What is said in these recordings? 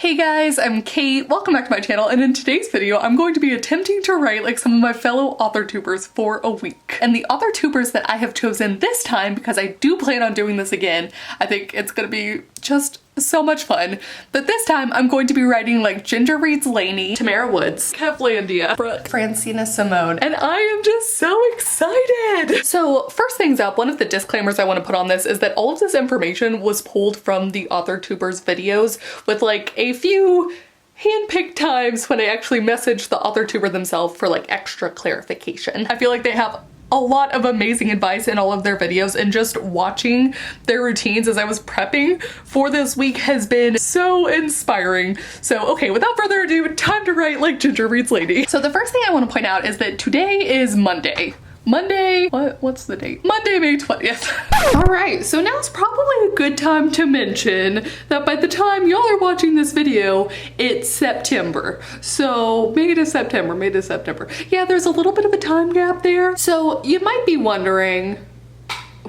Hey guys, I'm Kate. Welcome back to my channel, and in today's video I'm going to be attempting to write like some of my fellow authortubers for a week. And the authortubers that I have chosen this time, because I do plan on doing this again, I think it's gonna be just so much fun. But this time I'm going to be writing like Gingerreadslainey, Tamara Woods, Kevlandia, Brooke, Francina Simone, and I am just so excited. So first things up, one of the disclaimers I want to put on this is that all of this information was pulled from the AUTHORTUBERS videos with like a few hand-picked times when I actually messaged the AUTHORTUBER themselves for like extra clarification. I feel like they have a lot of amazing advice in all of their videos, and just watching their routines as I was prepping for this week has been so inspiring. So okay, without further ado, time to write like Gingerreadslainey. So the first thing I want to point out is that today is Monday. What's the date? Monday, May 20th. All right, so now it's probably a good time to mention that by the time y'all are watching this video, it's September. So May to September. Yeah, there's a little bit of a time gap there. So you might be wondering,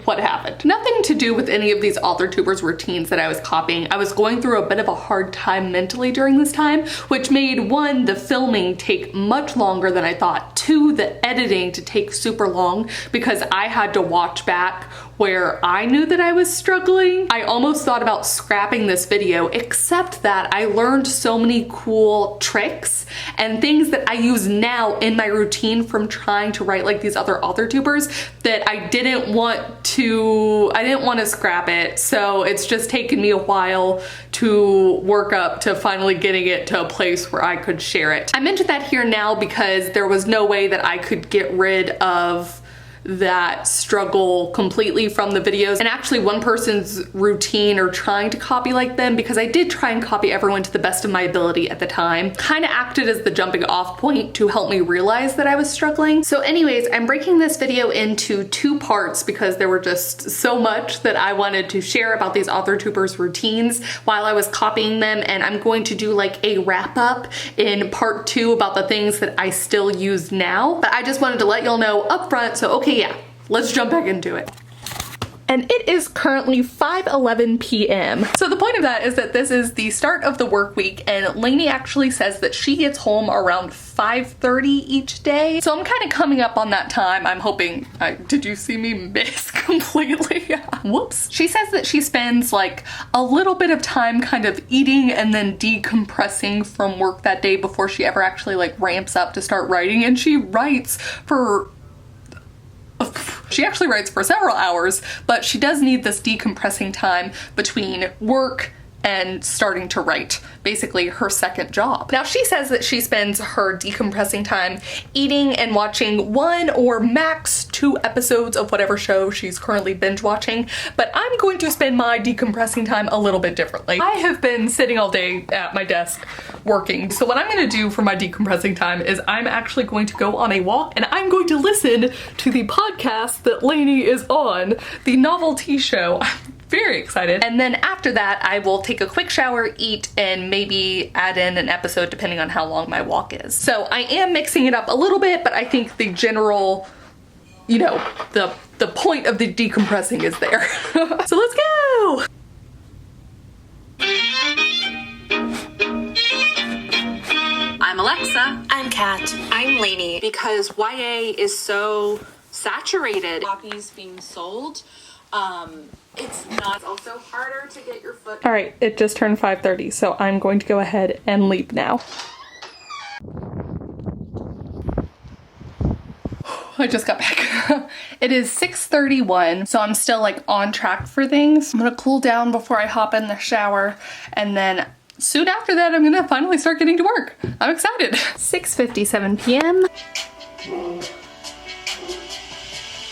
what happened? Nothing to do with any of these AUTHORTUBERS routines that I was copying. I was going through a bit of a hard time mentally during this time, which made one, the filming take much longer than I thought, two, the editing to take super long because I had to watch back where I knew that I was struggling. I almost thought about scrapping this video, except that I learned so many cool tricks and things that I use now in my routine from trying to write like these other AUTHORTUBERs that I didn't want to scrap it. So it's just taken me a while to work up to finally getting it to a place where I could share it. I mentioned that here now because there was no way that I could get rid of that struggle completely from the videos and actually one person's routine or trying to copy like them, because I did try and copy everyone to the best of my ability at the time, kind of acted as the jumping off point to help me realize that I was struggling. So anyways, I'm breaking this video into two parts because there were just so much that I wanted to share about these AUTHORTUBERS routines while I was copying them, and I'm going to do like a wrap up in part 2 about the things that I still use now. But I just wanted to let y'all know up front, so okay, yeah, let's jump back into it. And it is currently 5:11 p.m. So the point of that is that this is the start of the work week, and Lainey actually says that she gets home around 5:30 each day. So I'm kind of coming up on that time. I'm hoping, did you see me miss completely? Whoops. She says that she spends like a little bit of time kind of eating and then decompressing from work that day before she ever actually like ramps up to start writing, and she actually writes for several hours, but she does need this decompressing time between work and starting to write, basically her second job. Now she says that she spends her decompressing time eating and watching 1 or max 2 episodes of whatever show she's currently binge watching, but I'm going to spend my decompressing time a little bit differently. I have been sitting all day at my desk working, so what I'm gonna do for my decompressing time is I'm actually going to go on a walk and I'm going to listen to the podcast that Lainey is on, the novelty show. Very excited. And then after that, I will take a quick shower, eat, and maybe add in an episode depending on how long my walk is. So I am mixing it up a little bit, but I think the general, you know, the point of the decompressing is there. So let's go! I'm Alexa. I'm Kat. I'm Lainey. Because YA is so saturated. Copies being sold. It's not also harder to get your foot. All right, it just turned 5:30, so I'm going to go ahead and leave now. I just got back. It is 6:31, so I'm still like on track for things. I'm gonna cool down before I hop in the shower, and then soon after that, I'm gonna finally start getting to work. I'm excited. 6:57 p.m.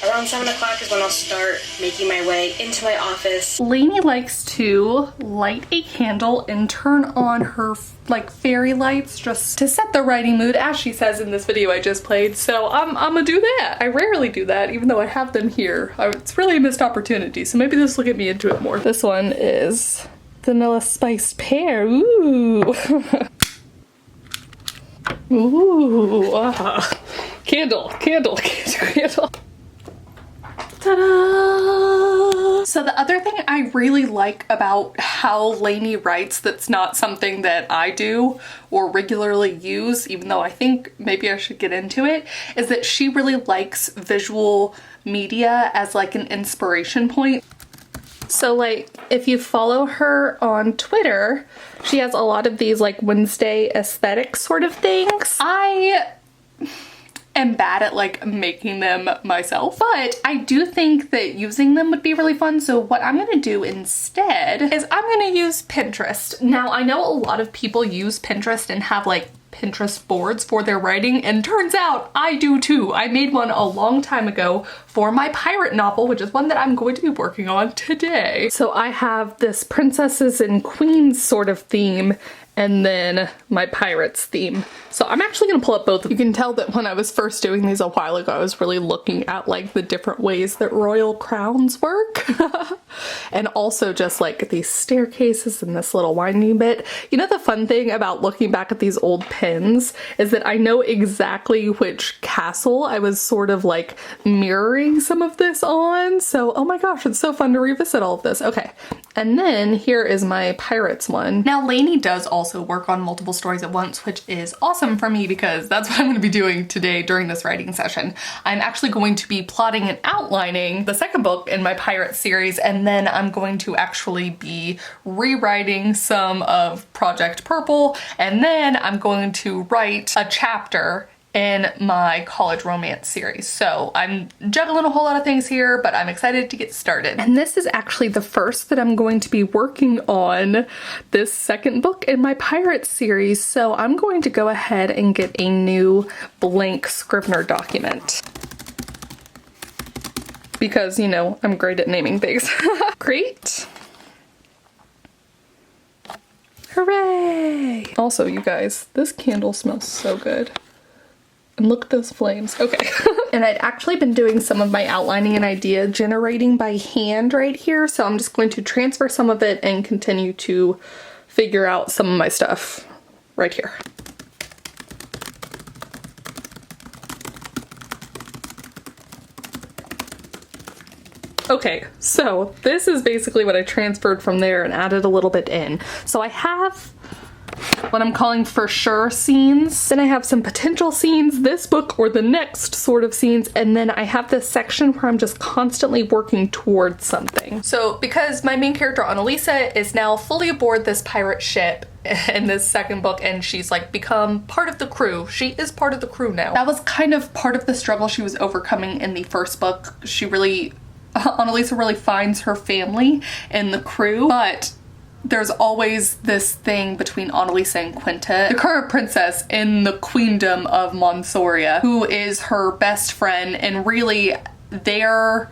Around 7 o'clock is when I'll start making my way into my office. Lainey likes to light a candle and turn on her like fairy lights just to set the writing mood, as she says in this video I just played. So I'm gonna do that. I rarely do that, even though I have them here. It's really a missed opportunity, so maybe this will get me into it more. This one is vanilla spiced pear. Ooh. Ooh. Candle. Ta-da! So the other thing I really like about how Lainey writes that's not something that I do or regularly use, even though I think maybe I should get into it, is that she really likes visual media as like an inspiration point. So like if you follow her on Twitter, she has a lot of these like Wednesday aesthetic sort of things. I am bad at like making them myself, but I do think that using them would be really fun. So what I'm gonna do instead is I'm gonna use Pinterest. Now I know a lot of people use Pinterest and have like Pinterest boards for their writing, and turns out I do too. I made one a long time ago for my pirate novel, which is one that I'm going to be working on today. So I have this princesses and queens sort of theme, and then my pirates theme. So I'm actually gonna pull up both. You can tell that when I was first doing these a while ago, I was really looking at like the different ways that royal crowns work. And also just like these staircases and this little winding bit. You know, the fun thing about looking back at these old pins is that I know exactly which castle I was sort of like mirroring some of this on. So, oh my gosh, it's so fun to revisit all of this. Okay, and then here is my pirates one. Now Lainey does also work on multiple stories at once, which is awesome for me because that's what I'm going to be doing today during this writing session. I'm actually going to be plotting and outlining the second book in my pirate series, and then I'm going to actually be rewriting some of Project Purple, and then I'm going to write a chapter in my college romance series. So I'm juggling a whole lot of things here, but I'm excited to get started. And this is actually the first that I'm going to be working on this second book in my pirate series. So I'm going to go ahead and get a new blank Scrivener document. Because, you know, I'm great at naming things. Great. Hooray! Also, you guys, this candle smells so good. And look at those flames. Okay. And I'd actually been doing some of my outlining and idea generating by hand right here, so I'm just going to transfer some of it and continue to figure out some of my stuff right here. Okay, so this is basically what I transferred from there and added a little bit in. So I have what I'm calling for sure scenes. Then I have some potential scenes, this book or the next sort of scenes, and then I have this section where I'm just constantly working towards something. So because my main character Annalisa is now fully aboard this pirate ship in this second book, and she's like become part of the crew. She is part of the crew now. That was kind of part of the struggle she was overcoming in the first book. Annalisa really finds her family in the crew, but there's always this thing between Annalisa and Quinta, the current princess in the queendom of Monsoria, who is her best friend, and really their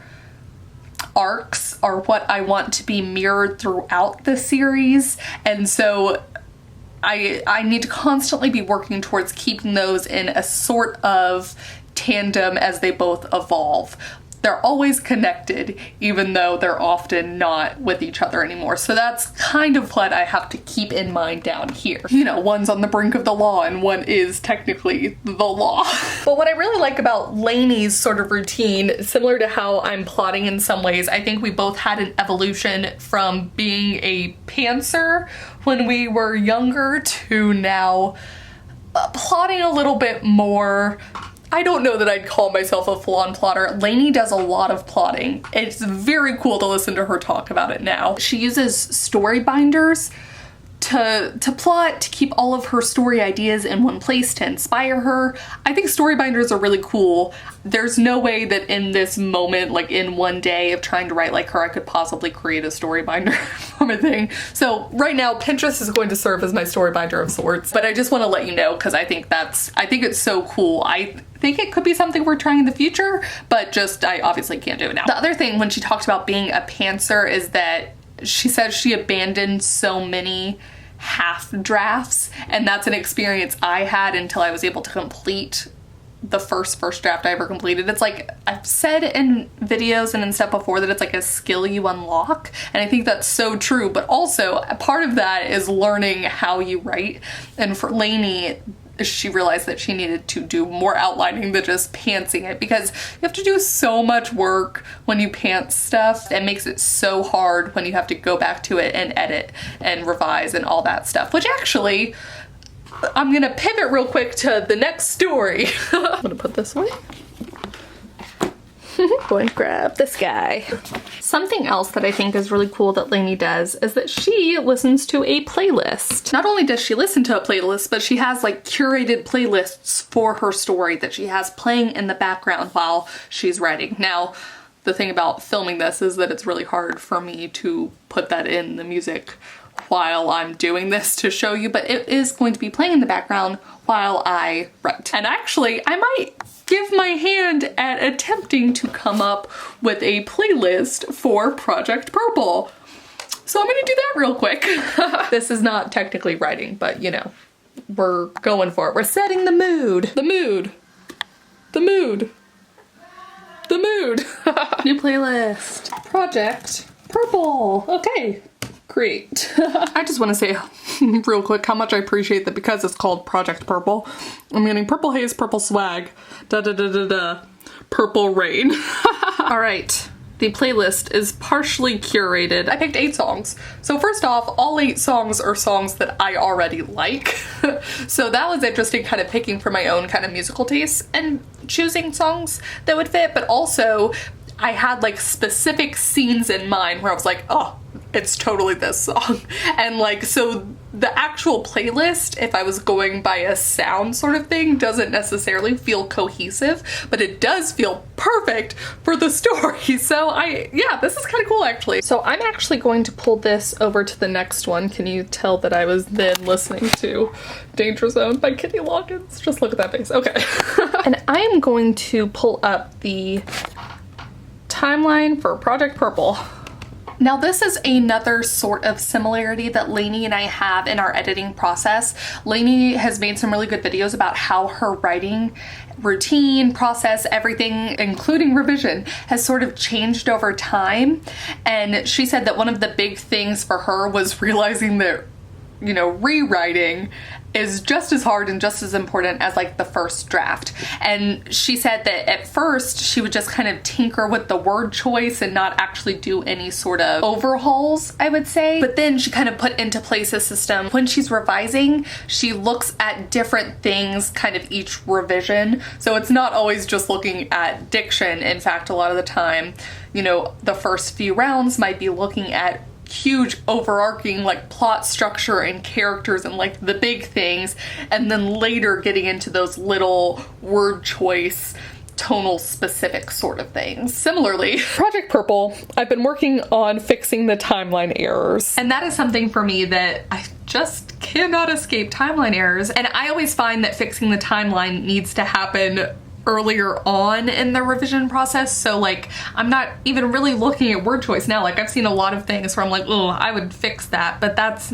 arcs are what I want to be mirrored throughout the series. And so I need to constantly be working towards keeping those in a sort of tandem as they both evolve. They're always connected, even though they're often not with each other anymore. So that's kind of what I have to keep in mind down here. You know, one's on the brink of the law and one is technically the law. But what I really like about Lainey's sort of routine, similar to how I'm plotting in some ways, I think we both had an evolution from being a pantser when we were younger to now plotting a little bit more. I don't know that I'd call myself a full-on plotter. Lainey does a lot of plotting. It's very cool to listen to her talk about it now. She uses story binders to plot, to keep all of her story ideas in one place to inspire her. I think story binders are really cool. There's no way that in this moment, like in one day of trying to write like her, I could possibly create a story binder from a thing. So right now, Pinterest is going to serve as my story binder of sorts, but I just want to let you know because I think it's so cool. I think it could be something we're trying in the future, but just I obviously can't do it now. The other thing when she talked about being a pantser is that she says she abandoned so many half drafts, and that's an experience I had until I was able to complete the first draft I ever completed. It's like I've said in videos and in stuff before that it's like a skill you unlock, and I think that's so true, but also a part of that is learning how you write. And for Lainey, she realized that she needed to do more outlining than just pantsing it, because you have to do so much work when you pants stuff. It makes it so hard when you have to go back to it and edit and revise and all that stuff, which actually, I'm gonna pivot real quick to the next story. I'm gonna put this away. Go and grab this guy. Something else that I think is really cool that Lainey does is that she listens to a playlist. Not only does she listen to a playlist, but she has like curated playlists for her story that she has playing in the background while she's writing. Now, the thing about filming this is that it's really hard for me to put that in the music while I'm doing this to show you, but it is going to be playing in the background while I write. And actually, I might give my hand at attempting to come up with a playlist for Project Purple. So I'm gonna do that real quick. This is not technically writing, but you know, we're going for it. We're setting the mood. The mood. The mood. The mood. New playlist. Project Purple. Okay. Great. I just want to say real quick how much I appreciate that because it's called Project Purple, I'm getting purple haze, purple swag, purple rain. All right, the playlist is partially curated. I picked 8 songs. So first off, all 8 songs are songs that I already like. So that was interesting, kind of picking for my own kind of musical tastes and choosing songs that would fit, but also I had like specific scenes in mind where I was like, oh, it's totally this song. And like, so the actual playlist, if I was going by a sound sort of thing, doesn't necessarily feel cohesive, but it does feel perfect for the story. So yeah, this is kind of cool actually. So I'm actually going to pull this over to the next one. Can you tell that I was then listening to Danger Zone by Kenny Loggins? Just look at that face. Okay. And I am going to pull up the timeline for Project Purple. Now this is another sort of similarity that Lainey and I have in our editing process. Lainey has made some really good videos about how her writing routine, process, everything, including revision, has sort of changed over time. And she said that one of the big things for her was realizing that, you know, rewriting is just as hard and just as important as like the first draft. And she said that at first she would just kind of tinker with the word choice and not actually do any sort of overhauls, I would say. But then she kind of put into place a system. When she's revising, she looks at different things kind of each revision. So it's not always just looking at diction. In fact, a lot of the time, you know, the first few rounds might be looking at huge overarching like plot structure and characters and like the big things, and then later getting into those little word choice tonal specific sort of things. Similarly, Project Purple, I've been working on fixing the timeline errors, and that is something for me that I just cannot escape, timeline errors. And I always find that fixing the timeline needs to happen earlier on in the revision process. So like, I'm not even really looking at word choice now. Like, I've seen a lot of things where I'm like, oh, I would fix that, but that's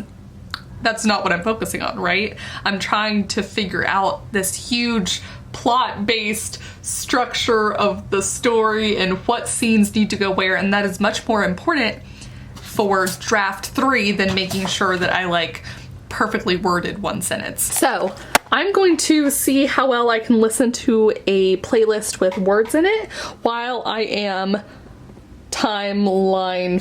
not what I'm focusing on, right? I'm trying to figure out this huge plot-based structure of the story and what scenes need to go where, and that is much more important for draft 3 than making sure that I like perfectly worded one sentence. So I'm going to see how well I can listen to a playlist with words in it while I am timeline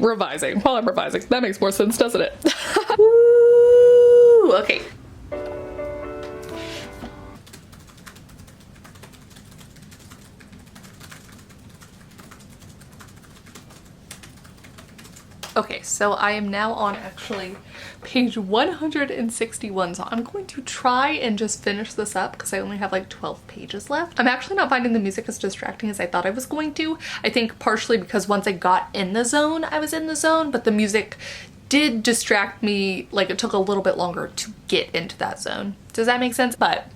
revising. While I'm revising. That makes more sense, doesn't it? Woo! Okay. Okay, so I am now on actually page 161, so I'm going to try and just finish this up because I only have like 12 pages left. I'm actually not finding the music as distracting as I thought I was going to. I think partially because once I got in the zone, I was in the zone, but the music did distract me. Like, it took a little bit longer to get into that zone. Does that make sense? But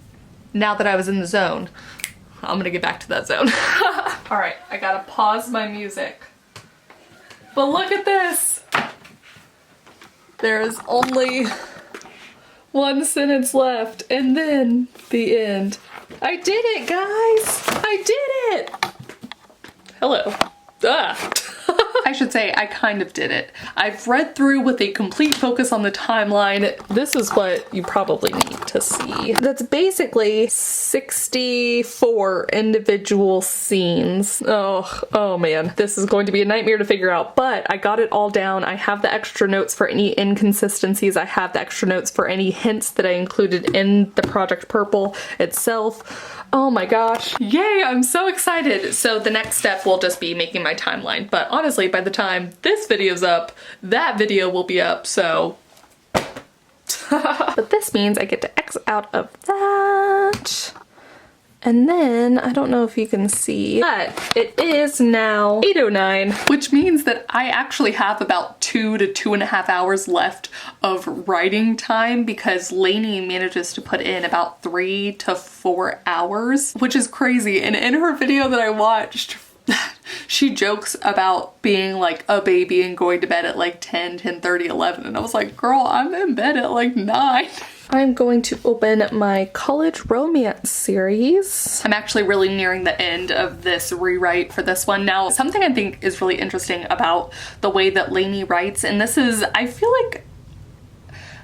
now that I was in the zone, I'm gonna get back to that zone. All right, I gotta pause my music. But look at this! There's only one sentence left, and then the end. I did it, guys! I did it! Hello. Ah. I should say I kind of did it. I've read through with a complete focus on the timeline. This is what you probably need. to see. That's basically 64 individual scenes. Oh man, this is going to be a nightmare to figure out, but I got it all down. I have the extra notes for any inconsistencies. I have the extra notes for any hints that I included in the Project Purple itself. Oh my gosh. Yay, I'm so excited. So the next step will just be making my timeline, but honestly, by the time this video's up, that video will be up, so. But this means I get to X out of that. And then, I don't know if you can see, but it is now 8:09, which means that I actually have about 2 to 2.5 hours left of writing time because Lainey manages to put in about 3 to 4 hours, which is crazy. And in her video that I watched, she jokes about being like a baby and going to bed at like 10, 10:30, 11. And I was like, girl, I'm in bed at like 9. I'm going to open my college romance series. I'm actually really nearing the end of this rewrite for this one. Now, something I think is really interesting about the way that Lainey writes, and this is, I feel like,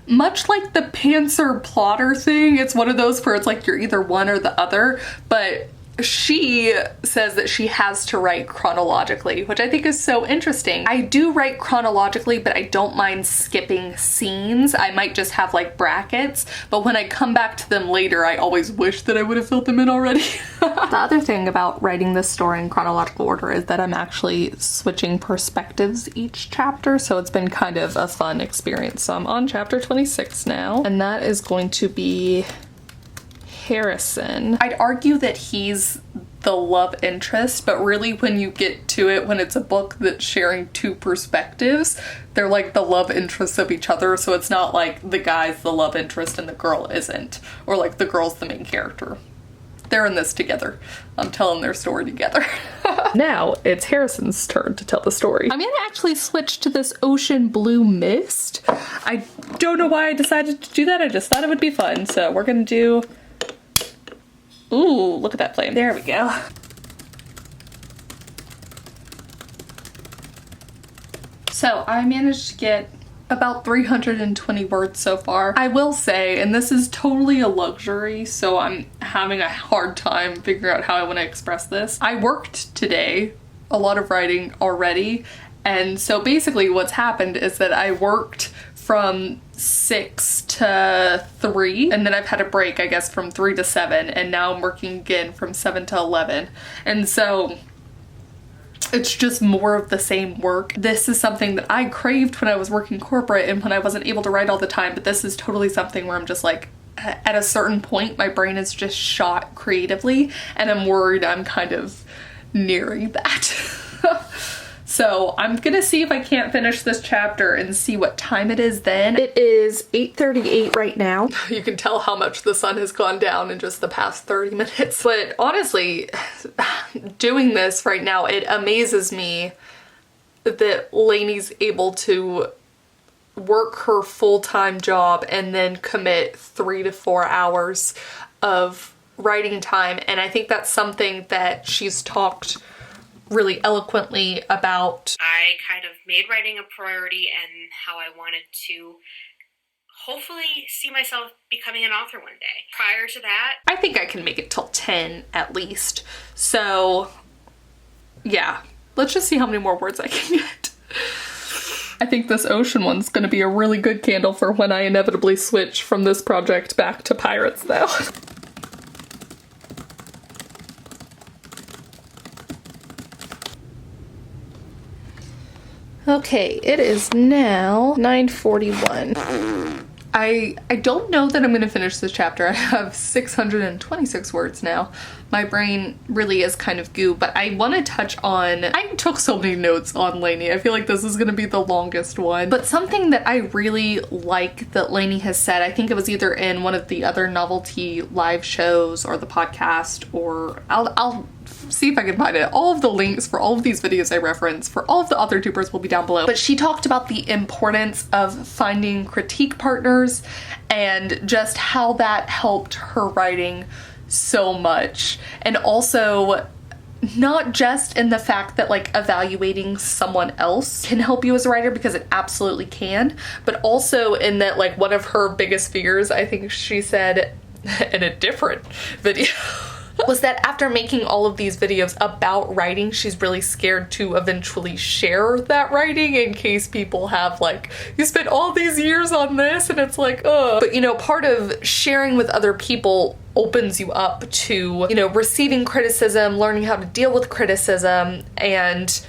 much like the Pantser plotter thing, it's one of those where it's like you're either one or the other, but she says that she has to write chronologically, which I think is so interesting. I do write chronologically, but I don't mind skipping scenes. I might just have like brackets, but when I come back to them later, I always wish that I would have filled them in already. The other thing about writing this story in chronological order is that I'm actually switching perspectives each chapter, so it's been kind of a fun experience. So I'm on chapter 26 now, and that is going to be Harrison. I'd argue that he's the love interest, but really when you get to it, when it's a book that's sharing two perspectives, they're like the love interests of each other, so it's not like the guy's the love interest and the girl isn't, or like the girl's the main character. They're in this together. I'm telling their story together. Now it's Harrison's turn to tell the story. I'm gonna actually switch to this ocean blue mist. I don't know why I decided to do that, I just thought it would be fun, so we're gonna do. Ooh, look at that flame. There we go. So I managed to get about 320 words so far. I will say, and this is totally a luxury, so I'm having a hard time figuring out how I want to express this. I worked today, a lot of writing already, and so basically what's happened is that I worked from 6 to 3, and then I've had a break, I guess, from 3 to 7, and now I'm working again from 7 to 11. And so it's just more of the same work. This is something that I craved when I was working corporate and when I wasn't able to write all the time, but this is totally something where I'm just like, at a certain point, my brain is just shot creatively, and I'm worried I'm kind of nearing that. So I'm gonna see if I can't finish this chapter and see what time it is then. It is 8:38 right now. You can tell how much the sun has gone down in just the past 30 minutes. But honestly, doing this right now, it amazes me that Lainey's able to work her full-time job and then commit 3 to 4 hours of writing time. And I think that's something that she's talked really eloquently about. I kind of made writing a priority and how I wanted to hopefully see myself becoming an author one day. Prior to that, I think I can make it till 10 at least. So yeah, let's just see how many more words I can get. I think this ocean one's gonna be a really good candle for when I inevitably switch from this project back to pirates though. Okay, it is now 9:41. I don't know that I'm gonna finish this chapter. I have 626 words now. My brain really is kind of goo, but I want to touch on, I took so many notes on Lainey. I feel like this is gonna be the longest one. But something that I really like that Lainey has said, I think it was either in one of the other novelty live shows or the podcast, or I'll see if I can find it. All of the links for all of these videos I reference for all of the AUTHORTUBERS will be down below. But she talked about the importance of finding critique partners and just how that helped her writing so much. And also not just in the fact that like evaluating someone else can help you as a writer, because it absolutely can, but also in that like one of her biggest fears, I think she said in a different video, was that after making all of these videos about writing, she's really scared to eventually share that writing in case people have like, you spent all these years on this, and it's like, ugh. But you know, part of sharing with other people opens you up to, you know, receiving criticism, learning how to deal with criticism, and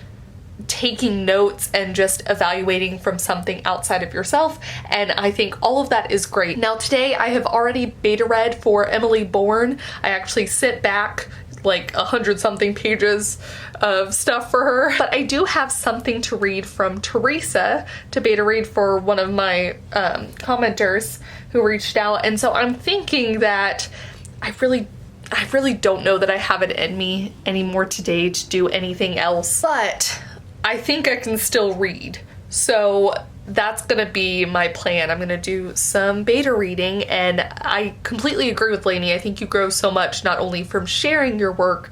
taking notes and just evaluating from something outside of yourself. And I think all of that is great. Now today I have already beta read for Emily Boerne. I actually sent back like 100-something pages of stuff for her, but I do have something to read from Teresa to beta read for one of my commenters who reached out. And so I'm thinking that I really don't know that I have it in me anymore today to do anything else, but I think I can still read. So that's gonna be my plan. I'm gonna do some beta reading, and I completely agree with Lainey. I think you grow so much, not only from sharing your work,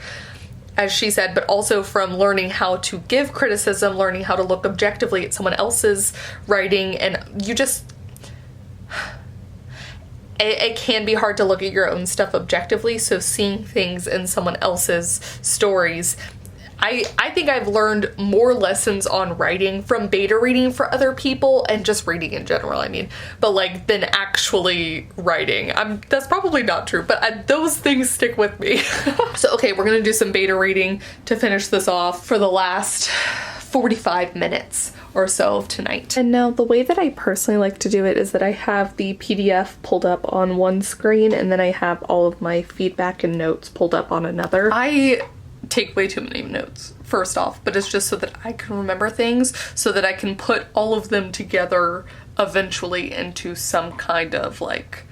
as she said, but also from learning how to give criticism, learning how to look objectively at someone else's writing, and you just, it can be hard to look at your own stuff objectively, so seeing things in someone else's stories, I think I've learned more lessons on writing from beta reading for other people, and just reading in general, I mean, but like than actually writing. That's probably not true, but those things stick with me. So okay, we're gonna do some beta reading to finish this off for the last 45 minutes or so of tonight. And now the way that I personally like to do it is that I have the PDF pulled up on one screen, and then I have all of my feedback and notes pulled up on another. I take way too many notes, first off, but it's just so that I can remember things, so that I can put all of them together eventually into some kind of like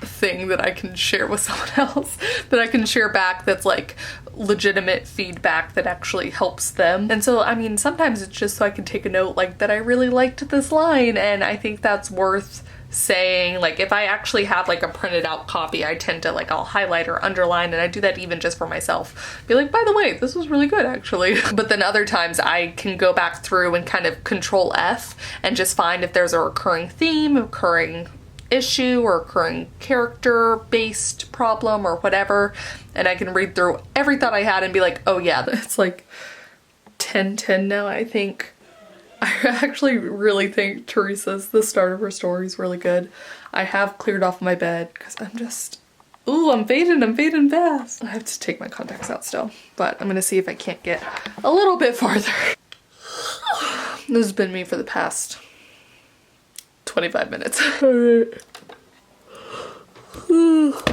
thing that I can share with someone else, that I can share back, that's like legitimate feedback that actually helps them. And so I mean, sometimes it's just so I can take a note like that I really liked this line, and I think that's worth saying. Like if I actually have like a printed out copy, I tend to like, I'll highlight or underline, and I do that even just for myself, be like, by the way, this was really good actually. But then other times I can go back through and kind of control F and just find if there's a recurring theme, a recurring issue, or recurring character based problem or whatever, and I can read through every thought I had and be like, oh yeah, it's like 10:10 now, I think. I actually really think Teresa's, the start of her story is really good. I have cleared off my bed because I'm just, ooh, I'm fading fast. I have to take my contacts out still, but I'm gonna see if I can't get a little bit farther. This has been me for the past 25 minutes. Alright.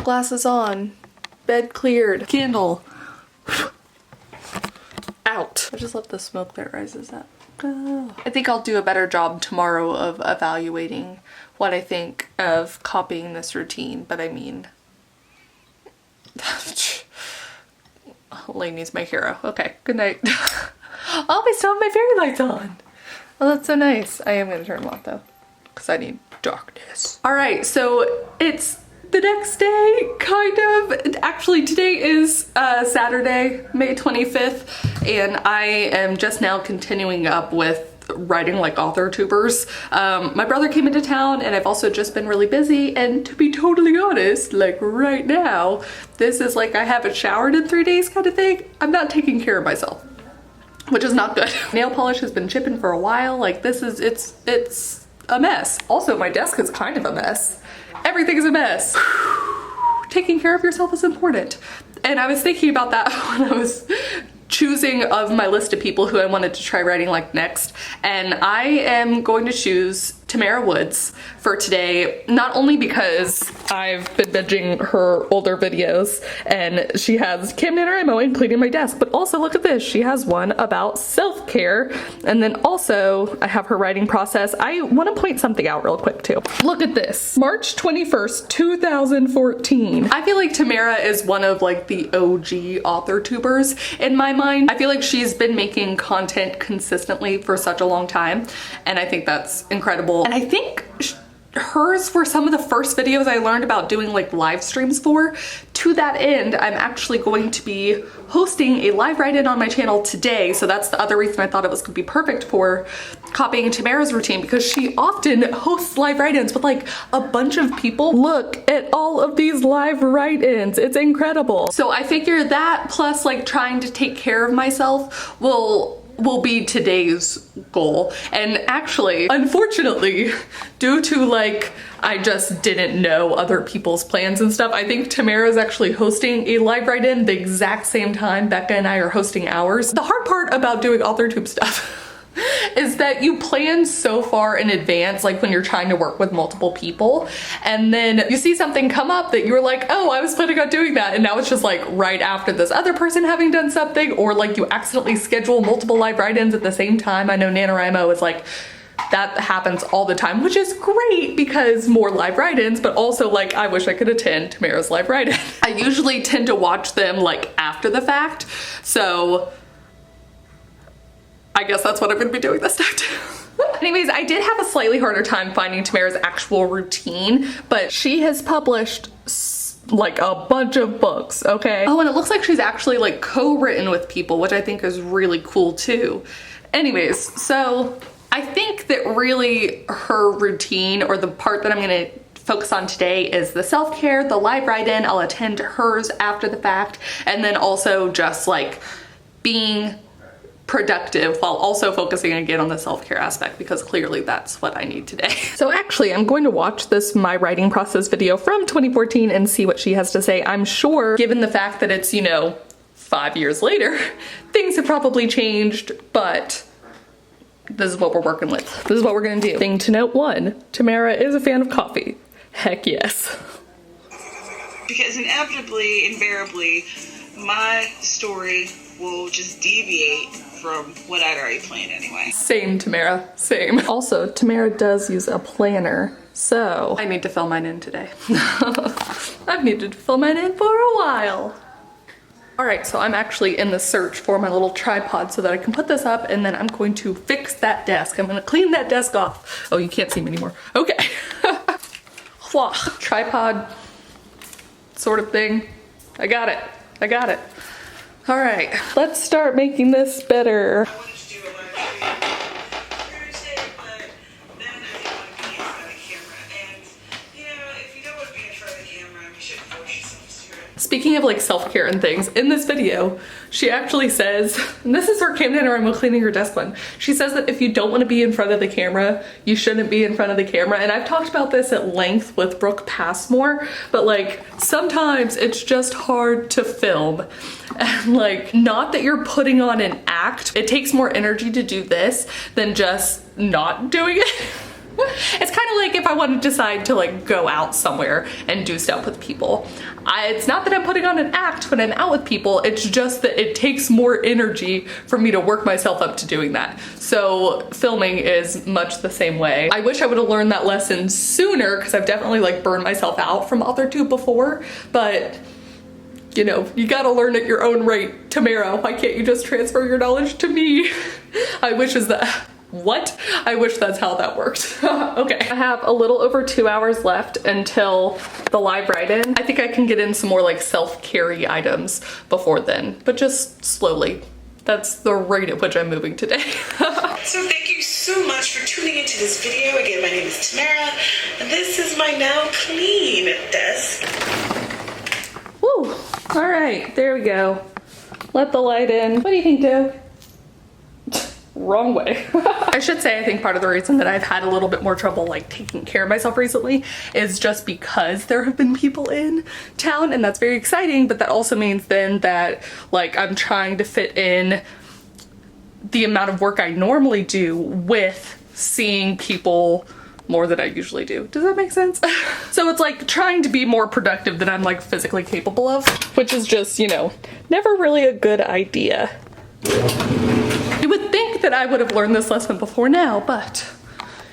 Glasses on, bed cleared, candle out. I just love the smoke that rises up. I think I'll do a better job tomorrow of evaluating what I think of copying this routine, but I mean, Lainey's my hero. Okay, good night. Oh, I still have my fairy lights on. Oh, that's so nice. I am gonna turn them off though, because I need darkness. All right, so it's the next day, kind of. Actually, today is Saturday, May 25th, and I am just now continuing up with writing like AUTHORTUBERS. My brother came into town, and I've also just been really busy, and to be totally honest, like right now, this is like I haven't showered in 3 days kind of thing. I'm not taking care of myself, which is not good. Nail polish has been chipping for a while. Like this is, it's a mess. Also, my desk is kind of a mess. Everything is a mess. Taking care of yourself is important. And I was thinking about that when I was choosing of my list of people who I wanted to try writing like next. And I am going to choose Tamara Woods for today, not only because I've been binging her older videos and she has Cam NaNoWriMo and cleaning my desk, but also look at this, she has one about self-care, and then also I have her writing process. I want to point something out real quick too. Look at this, March 21st, 2014. I feel like Tamara is one of like the OG AUTHORTUBERs in my mind. I feel like she's been making content consistently for such a long time, and I think that's incredible. And I think hers were some of the first videos I learned about doing like live streams for. To that end, I'm actually going to be hosting a live write-in on my channel today. So that's the other reason I thought it was gonna be perfect for copying Tamara's routine, because she often hosts live write-ins with like a bunch of people. Look at all of these live write-ins, it's incredible. So I figure that plus like trying to take care of myself will be today's goal. And actually, unfortunately, due to like, I just didn't know other people's plans and stuff, I think Tamara's actually hosting a live write-in the exact same time Becca and I are hosting ours. The hard part about doing AuthorTube stuff is that you plan so far in advance, like when you're trying to work with multiple people, and then you see something come up that you're like, oh, I was planning on doing that, and now it's just like right after this other person having done something, or like you accidentally schedule multiple live write-ins at the same time. I know NaNoWriMo is like, that happens all the time, which is great because more live write-ins, but also like I wish I could attend Tamara's live write-in. I usually tend to watch them like after the fact, so I guess that's what I'm gonna be doing this time too. Anyways, I did have a slightly harder time finding Tamara's actual routine, but she has published like a bunch of books, okay? Oh, and it looks like she's actually like co-written with people, which I think is really cool too. Anyways, so I think that really her routine, or the part that I'm gonna focus on today, is the self-care, the live write-in. I'll attend hers after the fact, and then also just like being productive while also focusing again on the self-care aspect, because clearly that's what I need today. So actually, I'm going to watch this my writing process video from 2014 and see what she has to say. I'm sure, given the fact that it's, you know, 5 years later, things have probably changed, but this is what we're working with. This is what we're gonna do. Thing to note 1, Tamara is a fan of coffee. Heck yes. Because inevitably, invariably, my story will just deviate from what I'd already planned anyway. Same, Tamara, same. Also, Tamara does use a planner, so I need to fill mine in today. I've needed to fill mine in for a while. All right, so I'm actually in the search for my little tripod so that I can put this up, and then I'm going to fix that desk. I'm gonna clean that desk off. Oh, you can't see me anymore. Okay. Tripod sort of thing. I got it. I got it. All right, let's start making this better. I wanted to do a live stream Thursday, but then I didn't want to be in front of the camera. And, you know, if you don't want to be in front of the camera, you shouldn't force yourself to it. Speaking of like self-care and things, in this video, she actually says, and this is her NaNoWriMo cleaning her desk one, she says that if you don't want to be in front of the camera, you shouldn't be in front of the camera. And I've talked about this at length with Brooke Passmore, but like sometimes it's just hard to film. And like, not that you're putting on an act, it takes more energy to do this than just not doing it. It's kind of like if I want to decide to like go out somewhere and do stuff with people. It's not that I'm putting on an act when I'm out with people, it's just that it takes more energy for me to work myself up to doing that. So filming is much the same way. I wish I would have learned that lesson sooner, because I've definitely like burned myself out from AuthorTube before, but you know, you gotta learn at your own rate. Tamara, why can't you just transfer your knowledge to me? I wish I wish that's how that worked. Okay, I have a little over 2 hours left until the live write-in. I think I can get in some more like self-carry items before then, but just slowly. That's the rate at which I'm moving today. So thank you so much for tuning into this video. Again, my name is Tamara, and this is my now clean desk. Woo, all right, there we go. Let the light in. What do you think, Doe? Wrong way. I should say, I think part of the reason that I've had a little bit more trouble like taking care of myself recently is just because there have been people in town, and that's very exciting, but that also means then that like I'm trying to fit in the amount of work I normally do with seeing people more than I usually do. Does that make sense? So it's like trying to be more productive than I'm like physically capable of, which is just, you know, never really a good idea. You would think that I would have learned this lesson before now, but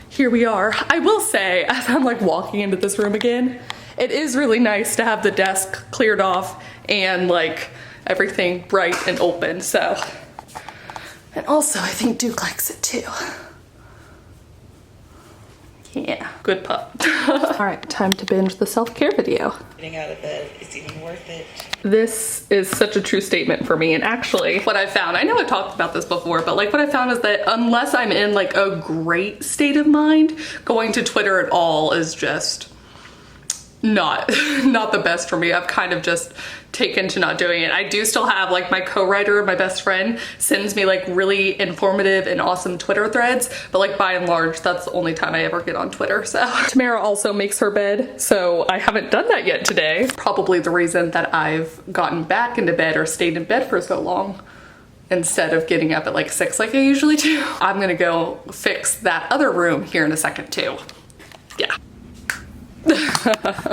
here we are. I will say, as I'm like walking into this room again, it is really nice to have the desk cleared off and like everything bright and open, so. And also I think Duke likes it too. Yeah, good pup. All right, time to binge the self-care video. Getting out of bed is even worth it. This is such a true statement for me. And actually what I found, I know I've talked about this before, but like what I found is that unless I'm in like a great state of mind, going to Twitter at all is just not the best for me. I've kind of just taken to not doing it. I do still have like my co-writer, my best friend, sends me like really informative and awesome Twitter threads, but like by and large, that's the only time I ever get on Twitter. So Tamara also makes her bed, so I haven't done that yet today. Probably the reason that I've gotten back into bed or stayed in bed for so long instead of getting up at like 6 like I usually do. I'm gonna go fix that other room here in a second too. Yeah.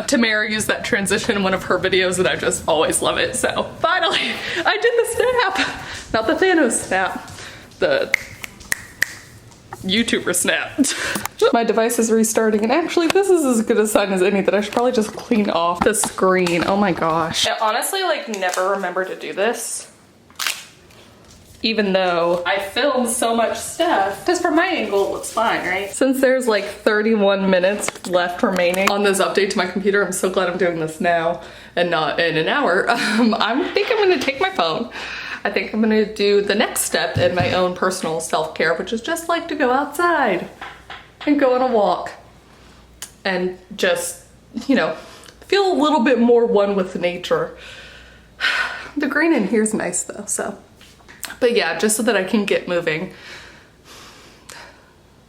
Tamara used that transition in one of her videos and I just always love it. So finally, I did the snap. Not the Thanos snap, the YouTuber snap. My device is restarting and actually this is as good a sign as any that I should probably just clean off the screen. Oh my gosh. I honestly like never remember to do this. Even though I filmed so much stuff, because from my angle it looks fine, right? Since there's like 31 minutes left remaining on this update to my computer, I'm so glad I'm doing this now and not in an hour. I think I'm gonna take my phone. I think I'm gonna do the next step in my own personal self-care, which is just like to go outside and go on a walk and just, you know, feel a little bit more one with nature. The green in here is nice though, so. But yeah, just so that I can get moving.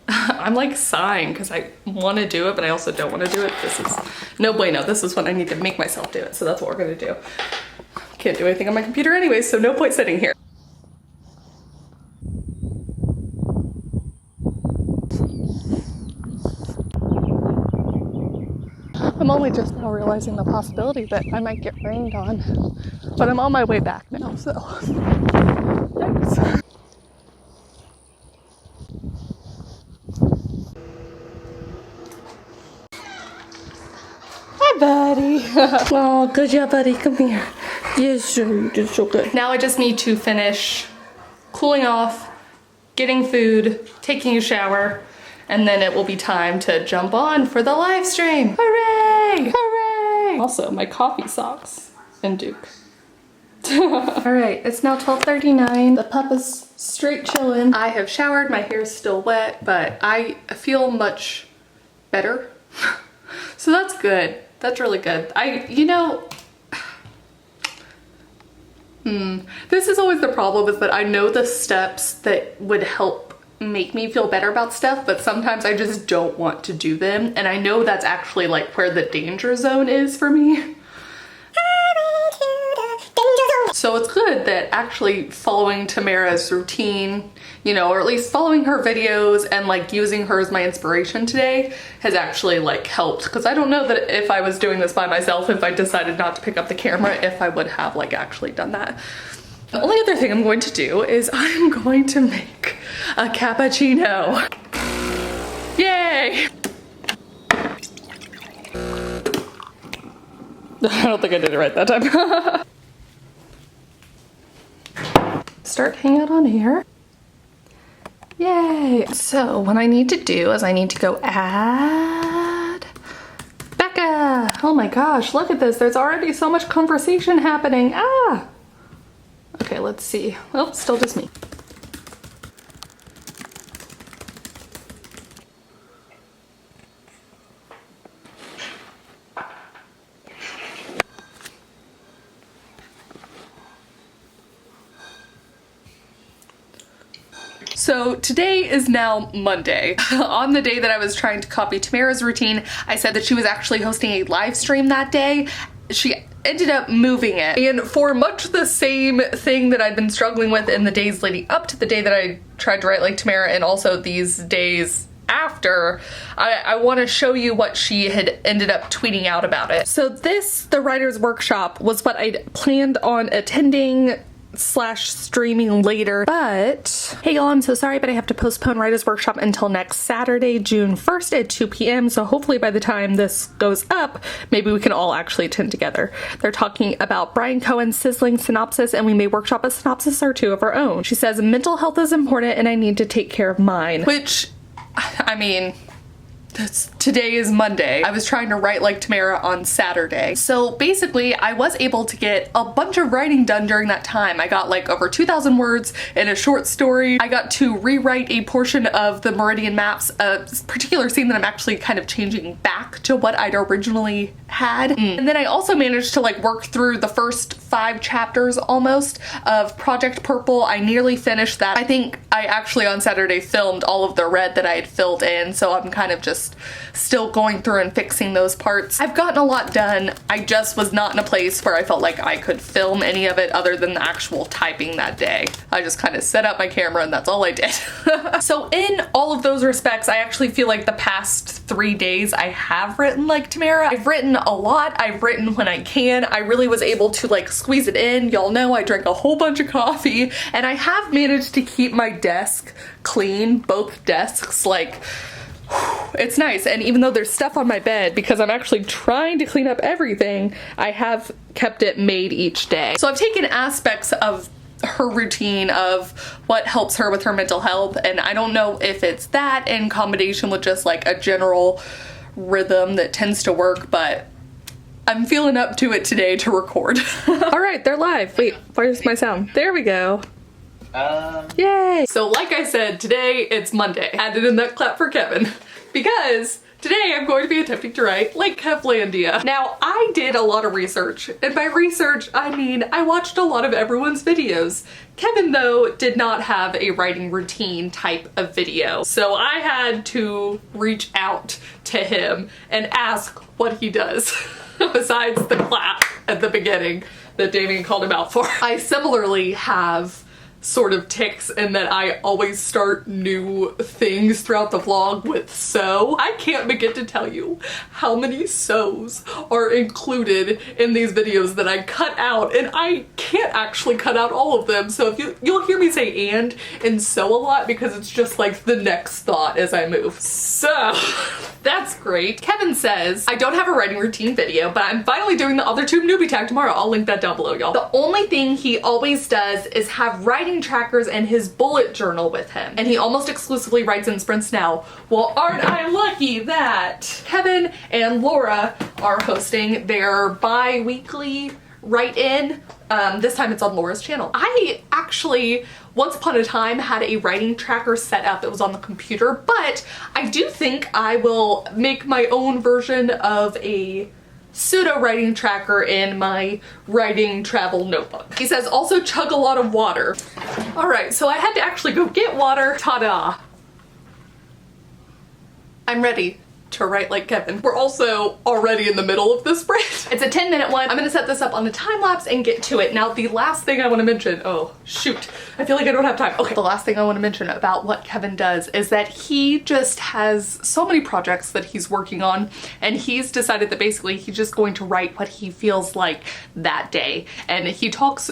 I'm like sighing because I want to do it, but I also don't want to do it. This is no bueno. This is when I need to make myself do it. So that's what we're going to do. Can't do anything on my computer anyway, so no point sitting here. I'm only just now realizing the possibility that I might get rained on, but I'm on my way back now, so thanks. Hi, buddy. Oh, good job, buddy. Come here. Yes, you did so good. Now I just need to finish cooling off, getting food, taking a shower, and then it will be time to jump on for the live stream. Hooray! Hooray! Also, my coffee socks and Duke. All right, it's now 12:39. The pup is straight chilling. I have showered, my hair is still wet, but I feel much better. So that's good. That's really good. You know, this is always the problem, is that I know the steps that would help make me feel better about stuff, but sometimes I just don't want to do them. And I know that's actually like where the danger zone is for me. So it's good that actually following Tamara's routine, you know, or at least following her videos and like using her as my inspiration today has actually like helped. Because I don't know that if I was doing this by myself, if I decided not to pick up the camera, if I would have like actually done that. The only other thing I'm going to do is I'm going to make a cappuccino. Yay! I don't think I did it right that time. Start hanging out on here. Yay! So what I need to do is I need to go add Becca. Oh my gosh, look at this. There's already so much conversation happening. Ah! Okay, let's see. Oh, still just me. So today is now Monday. On the day that I was trying to copy Tamara's routine, I said that she was actually hosting a live stream that day. She ended up moving it. And for much the same thing that I'd been struggling with in the days leading up to the day that I tried to write like Tamara, and also these days after, I want to show you what she had ended up tweeting out about it. So this, the writer's workshop, was what I'd planned on attending / streaming later, but hey y'all, I'm so sorry, but I have to postpone writer's workshop until next Saturday, June 1st at 2 p.m. So hopefully by the time this goes up, maybe we can all actually attend together. They're talking about Brian Cohen's sizzling synopsis, and we may workshop a synopsis or two of our own. She says mental health is important and I need to take care of mine, which, I mean, Today is Monday. I was trying to write like Tamara on Saturday. So basically I was able to get a bunch of writing done during that time. I got like over 2,000 words in a short story. I got to rewrite a portion of the Meridian maps, a particular scene that I'm actually kind of changing back to what I'd originally had. And then I also managed to like work through the first 5 chapters almost of Project Purple. I nearly finished that. I think I actually on Saturday filmed all of the red that I had filled in, so I'm kind of just still going through and fixing those parts. I've gotten a lot done. I just was not in a place where I felt like I could film any of it other than the actual typing that day. I just kind of set up my camera and that's all I did. So in all of those respects, I actually feel like the past 3 days I have written like Tamara. I've written a lot. I've written when I can. I really was able to like squeeze it in. Y'all know I drank a whole bunch of coffee and I have managed to keep my desk clean, both desks, like it's nice. And even though there's stuff on my bed, because I'm actually trying to clean up everything, I have kept it made each day. So I've taken aspects of her routine of what helps her with her mental health, and I don't know if it's that in combination with just like a general rhythm that tends to work, but I'm feeling up to it today to record. All right, they're live. Wait, where's my sound? There we go. Yay! So like I said, today it's Monday. Added in that clap for Kevin because today I'm going to be attempting to write like Kevlandia. Now I did a lot of research, and by research I mean I watched a lot of everyone's videos. Kevin though did not have a writing routine type of video, so I had to reach out to him and ask what he does besides the clap at the beginning that Damien called him out for. I similarly have sort of tics in that I always start new things throughout the vlog with so. I can't begin to tell you how many so's are included in these videos that I cut out, and I can't actually cut out all of them, so if you'll hear me say and so a lot because it's just like the next thought as I move. So that's great. Kevin says, I don't have a writing routine video, but I'm finally doing the AUTHORTUBE newbie tag tomorrow. I'll link that down below, y'all. The only thing he always does is have writing trackers and his bullet journal with him, and he almost exclusively writes in sprints now. Well, aren't I lucky that Kevin and Laura are hosting their bi-weekly write-in. This time it's on Laura's channel. I actually once upon a time had a writing tracker set up. It was on the computer, but I do think I will make my own version of a pseudo writing tracker in my writing travel notebook. He says also chug a lot of water. All right, so I had to actually go get water. Ta-da! I'm ready to write like Kevin. We're also already in the middle of this sprint. It's a 10-minute one. I'm gonna set this up on the time lapse and get to it. Now the last thing I want to mention, oh shoot, I feel like I don't have time. Okay, the last thing I want to mention about what Kevin does is that he just has so many projects that he's working on, and he's decided that basically he's just going to write what he feels like that day. And he talks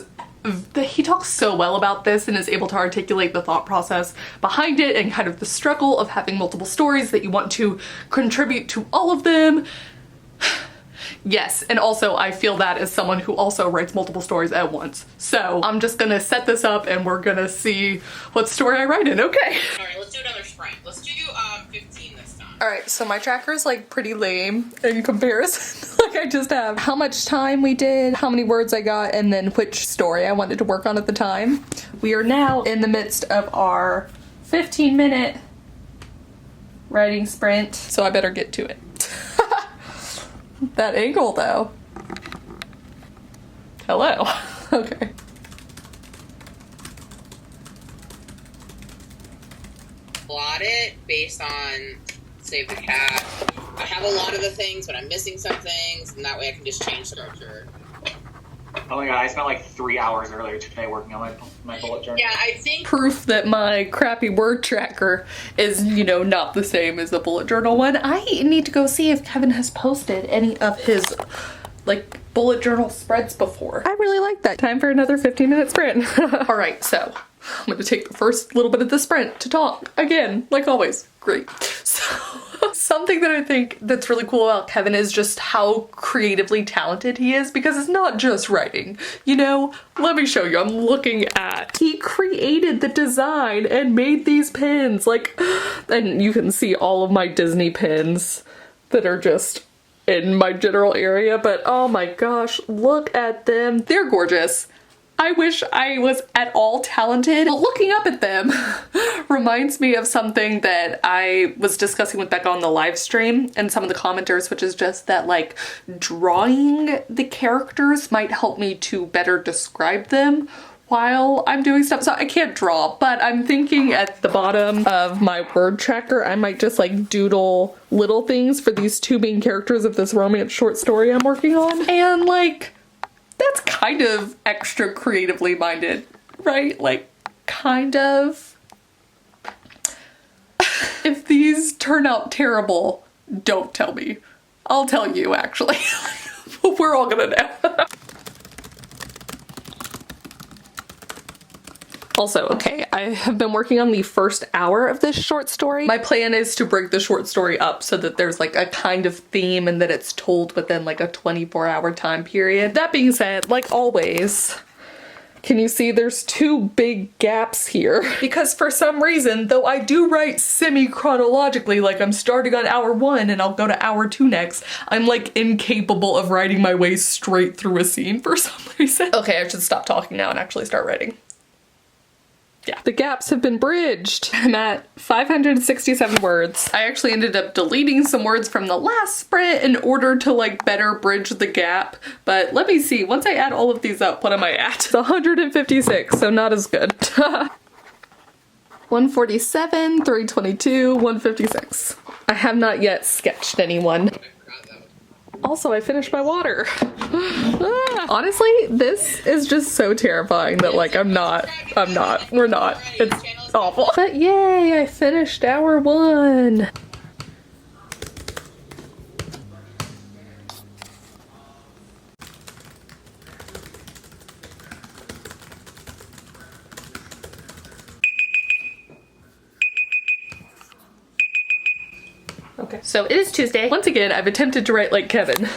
so well about this and is able to articulate the thought process behind it and kind of the struggle of having multiple stories that you want to contribute to all of them. Yes, and also I feel that as someone who also writes multiple stories at once. So I'm just gonna set this up and we're gonna see what story I write in. Okay. All right, let's do another sprint. Let's do 15 this time. All right, so my tracker is like pretty lame in comparison. Like I just have how much time we did, how many words I got, and then which story I wanted to work on at the time. We are now in the midst of our 15-minute writing sprint, so I better get to it. That angle though. Hello. Okay. Plot it based on Save the Cat. I have a lot of the things, but I'm missing some things, and that way I can just change structure. Oh my god, I spent like 3 hours earlier today working on my bullet journal. Yeah, I think Proof that my crappy word tracker is, you know, not the same as the bullet journal one. I need to go see if Kevin has posted any of his like bullet journal spreads before. I really like that. Time for another 15-minute sprint. All right, so I'm gonna take the first little bit of the sprint to talk again, like always. Great. So something that I think that's really cool about Kevin is just how creatively talented he is, because it's not just writing, you know? Let me show you. I'm looking at, he created the design and made these pins, like, and you can see all of my Disney pins that are just in my general area, but oh my gosh, look at them. They're gorgeous. I wish I was at all talented, but looking up at them reminds me of something that I was discussing with Becca on the live stream and some of the commenters, which is just that like drawing the characters might help me to better describe them while I'm doing stuff. So I can't draw, but I'm thinking at the bottom of my word tracker, I might just like doodle little things for these two main characters of this romance short story I'm working on. And like, that's kind of extra creatively minded, right? Like, kind of. If these turn out terrible, don't tell me. I'll tell you, actually. We're all gonna know. Also, okay, I have been working on the first hour of this short story. My plan is to break the short story up so that there's like a kind of theme and that it's told within like a 24-hour time period. That being said, like always, can you see there's two big gaps here? Because for some reason, though I do write semi-chronologically, like I'm starting on hour 1 and I'll go to hour 2 next, I'm like incapable of writing my way straight through a scene for some reason. Okay, I should stop talking now and actually start writing. Yeah. The gaps have been bridged. I'm at 567 words. I actually ended up deleting some words from the last sprint in order to like better bridge the gap. But let me see, once I add all of these up, what am I at? It's 156, so not as good. 147, 322, 156. I have not yet sketched anyone. Also, I finished my water. Honestly, this is just so terrifying that like we're not. It's awful. But yay, I finished hour 1. Okay, so it is Tuesday. Once again, I've attempted to write like Kevin.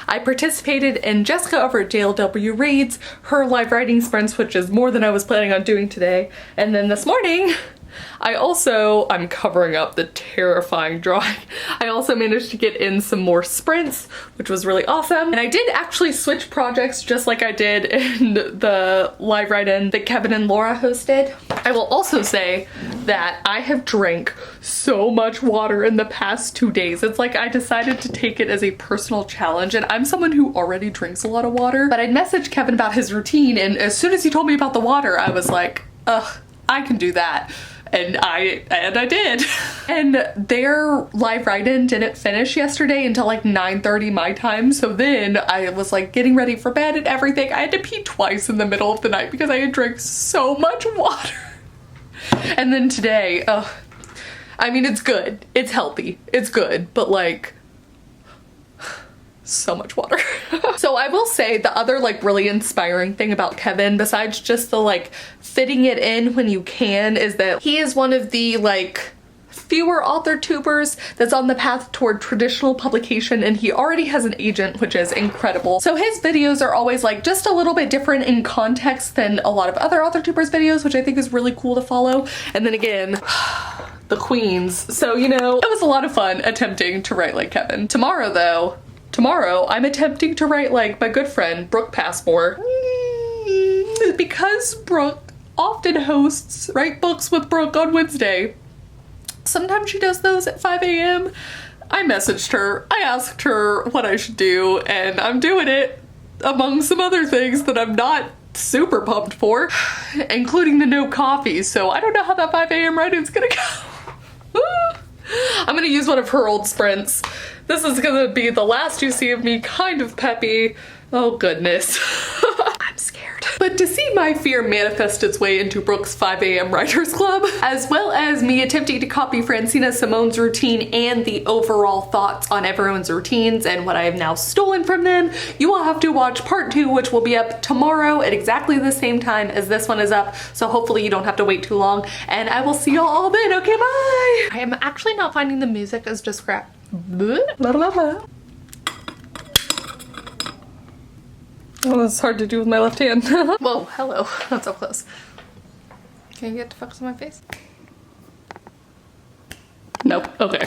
I participated in Jessica over at JLW Reads, her live writing sprints, which is more than I was planning on doing today. And then this morning, I'm covering up the terrifying drawing. I also managed to get in some more sprints, which was really awesome. And I did actually switch projects just like I did in the live write-in that Kevin and Laura hosted. I will also say that I have drank so much water in the past 2 days. It's like I decided to take it as a personal challenge, and I'm someone who already drinks a lot of water, but I'd messaged Kevin about his routine, and as soon as he told me about the water, I was like, ugh, I can do that. And I did. And their live write-in didn't finish yesterday until like 9:30 my time. So then I was like getting ready for bed and everything. I had to pee twice in the middle of the night because I had drank so much water. And then today, I mean, it's good. It's healthy. It's good. But like, so much water. So I will say the other like really inspiring thing about Kevin, besides just the like fitting it in when you can, is that he is one of the like fewer author tubers that's on the path toward traditional publication, and he already has an agent, which is incredible. So his videos are always like just a little bit different in context than a lot of other author tubers videos, which I think is really cool to follow. And then again, the queens. So, you know, it was a lot of fun attempting to write like Kevin. Tomorrow, I'm attempting to write like my good friend, Brooke Passmore. Because Brooke often hosts Write Books with Brooke on Wednesday. Sometimes she does those at 5 a.m. I messaged her, I asked her what I should do, and I'm doing it among some other things that I'm not super pumped for, including the no coffee, so I don't know how that 5 a.m. writing's gonna go. I'm gonna use one of her old sprints. This is gonna be the last you see of me kind of peppy. Oh goodness. I'm scared. But But to see my fear manifest its way into Brooke's 5 a.m. Writers Club, as well as me attempting to copy Francina Simone's routine and the overall thoughts on everyone's routines and what I have now stolen from them, you will have to watch part 2, which will be up tomorrow at exactly the same time as this one is up, so hopefully you don't have to wait too long, and I will see y'all all then. Okay, bye! I am actually not finding the music as described. Blah, blah, blah. Oh, that's hard to do with my left hand. Whoa, hello. That's so close. Can you get to focus on my face? Nope. Okay.